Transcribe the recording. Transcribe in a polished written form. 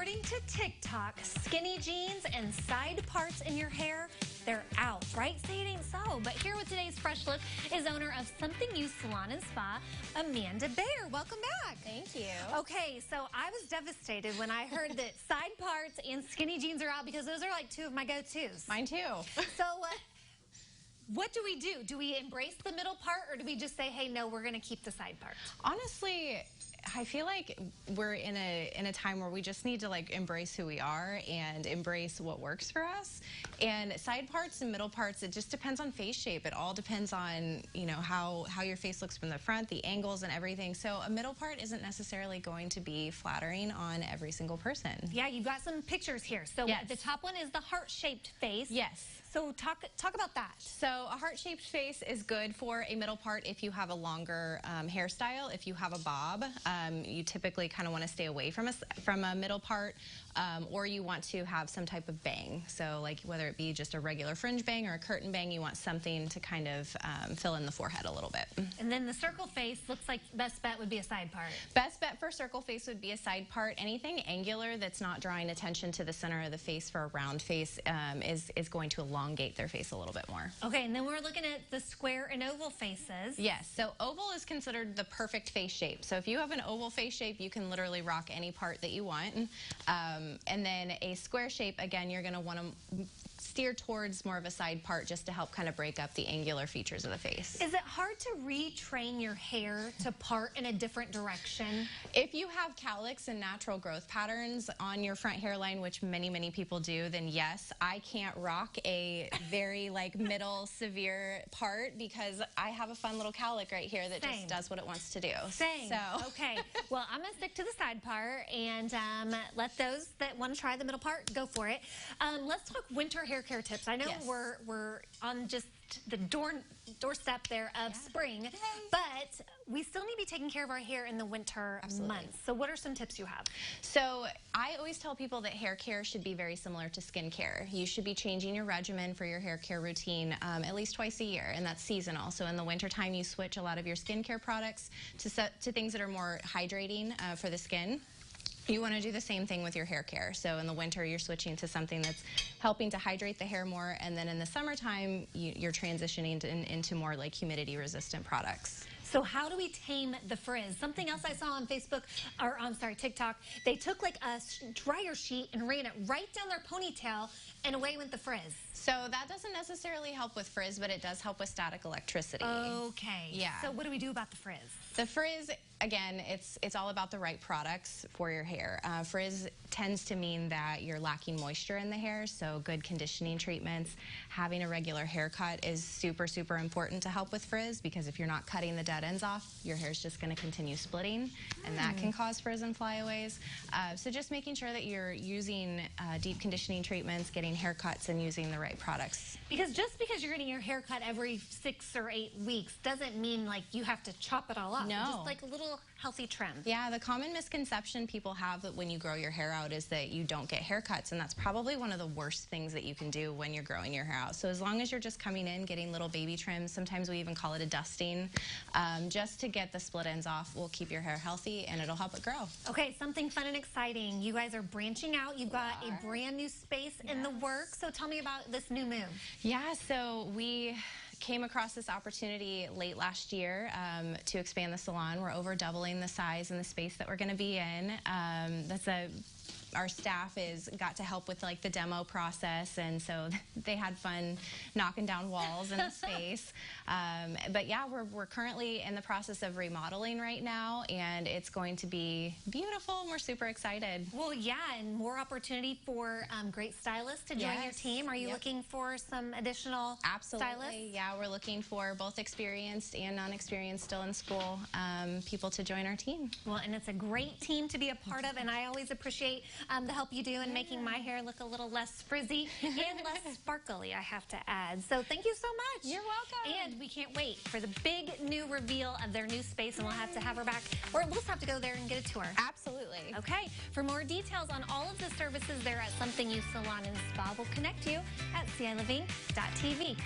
According to TikTok, skinny jeans and side parts in your hair, they're out, right? Say it ain't so. But here with today's Fresh Look is owner of Something Used Salon and Spa, Amanda Baer. Welcome back. Thank you. Okay, so I was devastated when I heard that side parts and skinny jeans are out because those are like two of my go-tos. Mine too. So what do we do? Do we embrace the middle part or do we just say, hey, no, we're going to keep the side part? Honestly, I feel like we're in a time where we just need to embrace who we are and embrace what works for us. And side parts and middle parts, it just depends on face shape. It all depends on, how your face looks from the front, the angles and everything. So a middle part isn't necessarily going to be flattering on every single person. Yeah, you've got some pictures here. So yes. The top one is the heart-shaped face. Yes. So talk about that. So a heart-shaped face is good for a middle part if you have a longer hairstyle. If you have a bob, you typically kind of want to stay away from a middle part, or you want to have some type of bang. So whether it be just a regular fringe bang or a curtain bang, you want something to kind of fill in the forehead a little bit. And then the circle face looks like best bet would be a side part. Best bet for circle face would be a side part. Anything angular that's not drawing attention to the center of the face for a round face is going to elongate their face a little bit more. Okay, and then we're looking at the square and oval faces. Yes, so oval is considered the perfect face shape. So if you have an oval face shape, you can literally rock any part that you want. And then a square shape, again, you're going to want to steer towards more of a side part just to help kind of break up the angular features of the face. Is it hard to retrain your hair to part in a different direction? If you have cowlicks and natural growth patterns on your front hairline, which many people do, then yes, I can't rock a very middle severe part because I have a fun little cowlick right here that just does what it wants to do. Same. So. Okay, well, I'm going to stick to the side part and let those that want to try the middle part go for it. Let's talk winter hair care tips. I know yes. we're on just the doorstep there of spring, Yay. but we still need to be taking care of our hair in the winter months. So what are some tips you have? So I always tell people that hair care should be very similar to skin care. You should be changing your regimen for your hair care routine at least twice a year, and that's seasonal. So in the wintertime, you switch a lot of your skincare products to things that are more hydrating for the skin. You want to do the same thing with your hair care. So in the winter, you're switching to something that's helping to hydrate the hair more, and then in the summertime, you're transitioning into more humidity-resistant products. So how do we tame the frizz? Something else I saw on Facebook, or I'm sorry, TikTok, they took a dryer sheet and ran it right down their ponytail, and away went the frizz. So that doesn't necessarily help with frizz, but it does help with static electricity. Okay. Yeah. So what do we do about the frizz? The frizz, again, it's all about the right products for your hair. Frizz tends to mean that you're lacking moisture in the hair, so good conditioning treatments. Having a regular haircut is super important to help with frizz, because if you're not cutting the dead ends off, your hair's just going to continue splitting, and that can cause frizz and flyaways. So just making sure that you're using deep conditioning treatments, getting haircuts, and using the right products. Because just because you're getting your hair cut every 6 or 8 weeks doesn't mean you have to chop it all up. No. Just a little healthy trim. Yeah, the common misconception people have that when you grow your hair out is that you don't get haircuts, and that's probably one of the worst things that you can do when you're growing your hair out. So as long as you're just coming in, getting little baby trims, sometimes we even call it a dusting, just to get the split ends off will keep your hair healthy and it'll help it grow. Okay, something fun and exciting. You guys are branching out. You've got a brand new space in the works. So tell me about this new move. Yeah, so we came across this opportunity late last year to expand the salon. We're over doubling the size and the space that we're going to be in. Our staff got to help with the demo process, and so they had fun knocking down walls in the space. But yeah, we're currently in the process of remodeling right now, and it's going to be beautiful, and we're super excited. Well, yeah, and more opportunity for great stylists to join your team. Are you looking for some additional stylists? Yeah, we're looking for both experienced and non-experienced, still in school, people to join our team. Well, and it's a great team to be a part of, and I always appreciate the help you do in making my hair look a little less frizzy and less sparkly, I have to add. So thank you so much. You're welcome. And we can't wait for the big new reveal of their new space, and we'll have to have her back, or we'll have to go there and get a tour. Absolutely. Okay. For more details on all of the services there at Something Used Salon and Spa, we'll connect you at ciliving.tv.